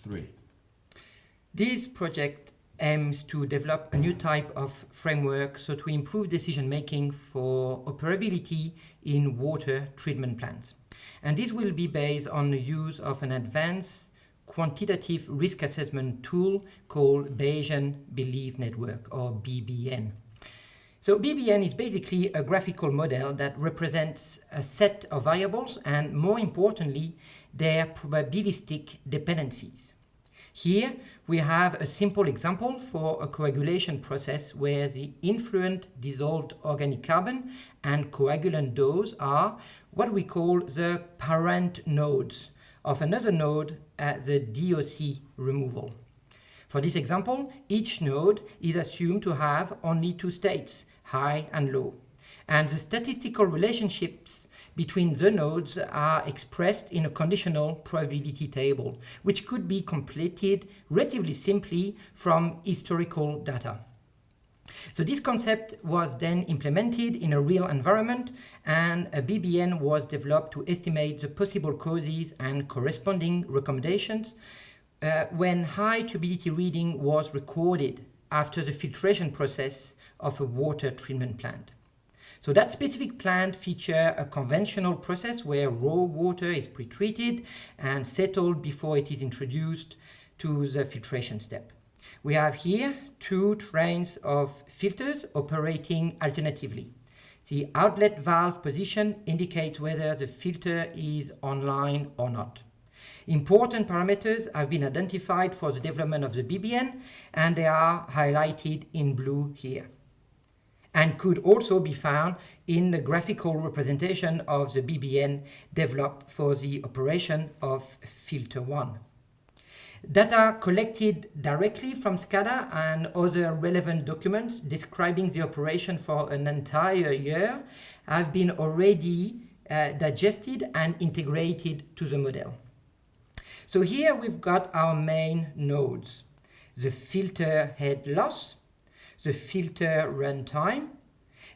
3. This project aims to develop a new type of framework so to improve decision making for operability in water treatment plants. And this will be based on the use of an advanced quantitative risk assessment tool called Bayesian Belief Network, or BBN. So BBN is basically a graphical model that represents a set of variables and, more importantly, their probabilistic dependencies. Here we have a simple example for a coagulation process where the influent dissolved organic carbon and coagulant dose are what we call the parent nodes of another node at the DOC removal. For this example, each node is assumed to have only two states, high and low. And the statistical relationships between the nodes are expressed in a conditional probability table, which could be completed relatively simply from historical data. So this concept was then implemented in a real environment, and a BBN was developed to estimate the possible causes and corresponding recommendations when high turbidity reading was recorded after the filtration process of a water treatment plant. So that specific plant features a conventional process where raw water is pre-treated and settled before it is introduced to the filtration step. We have here two trains of filters operating alternatively. The outlet valve position indicates whether the filter is online or not. Important parameters have been identified for the development of the BBN, and they are highlighted in blue here, and could also be found in the graphical representation of the BBN developed for the operation of filter 1. Data collected directly from SCADA and other relevant documents describing the operation for an entire year have been already digested and integrated to the model. So here we've got our main nodes: the filter head loss, the filter runtime,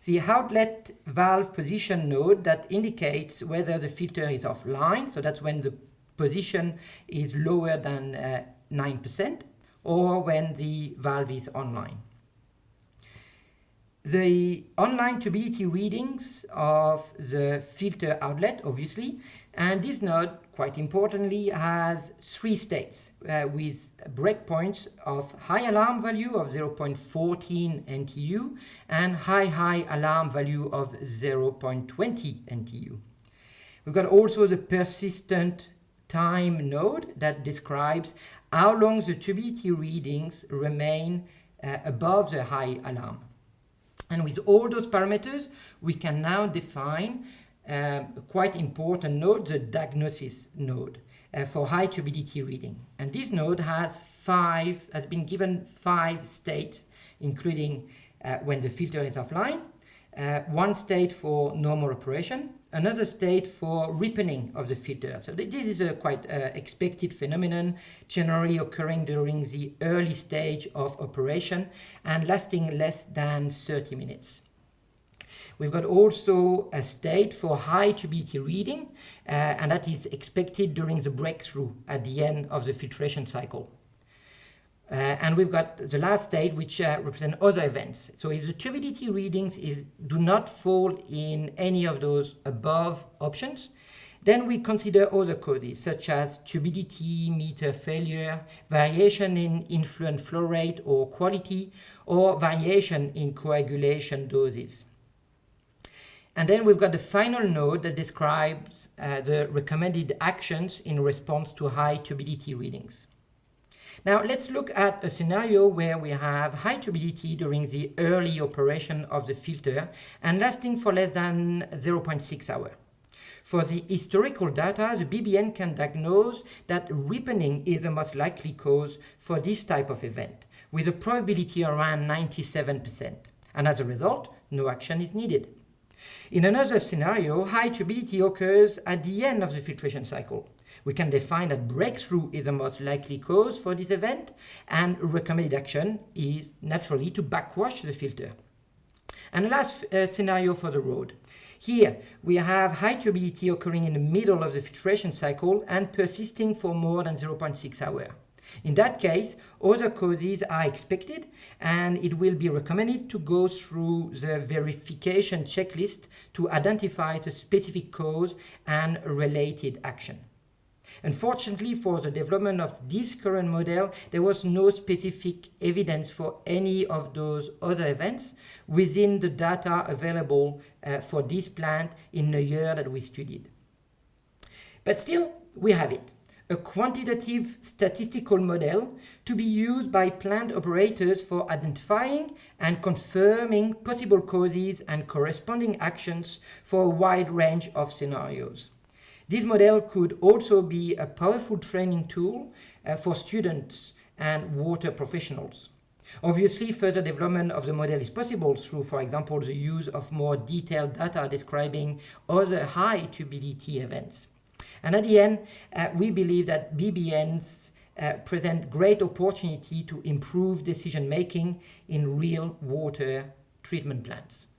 the outlet valve position node that indicates whether the filter is offline, so that's when the position is lower than 9%, or when the valve is online. The online turbidity readings of the filter outlet, obviously, and this node, quite importantly, has three states with breakpoints of high alarm value of 0.14 NTU and high alarm value of 0.20 NTU. We've got also the persistent time node that describes how long the turbidity readings remain above the high alarm. And with all those parameters, we can now define a quite important node, the diagnosis node, for high turbidity reading. And this node has been given 5 states, including when the filter is offline, one state for normal operation, another state for ripening of the filter. So this is a quite expected phenomenon, generally occurring during the early stage of operation and lasting less than 30 minutes. We've got also a state for high turbidity reading, and that is expected during the breakthrough at the end of the filtration cycle. And we've got the last state, which represent other events. So if the turbidity readings do not fall in any of those above options, then we consider other causes, such as turbidity meter failure, variation in influent flow rate or quality, or variation in coagulation doses. And then we've got the final node that describes the recommended actions in response to high turbidity readings. Now let's look at a scenario where we have high turbidity during the early operation of the filter and lasting for less than 0.6 hours. For the historical data, the BBN can diagnose that ripening is the most likely cause for this type of event, with a probability around 97%. And as a result, no action is needed. In another scenario, high turbidity occurs at the end of the filtration cycle. We can define that breakthrough is the most likely cause for this event, and recommended action is naturally to backwash the filter. And the last scenario for the road. Here we have high turbidity occurring in the middle of the filtration cycle and persisting for more than 0.6 hours. In that case, other causes are expected, and it will be recommended to go through the verification checklist to identify the specific cause and related action. Unfortunately, for the development of this current model, there was no specific evidence for any of those other events within the data available for this plant in the year that we studied. But still, we have it. A quantitative statistical model to be used by plant operators for identifying and confirming possible causes and corresponding actions for a wide range of scenarios. This model could also be a powerful training tool for students and water professionals. Obviously, further development of the model is possible through, for example, the use of more detailed data describing other high turbidity events. And at the end, we believe that BBNs present great opportunity to improve decision making in real water treatment plants.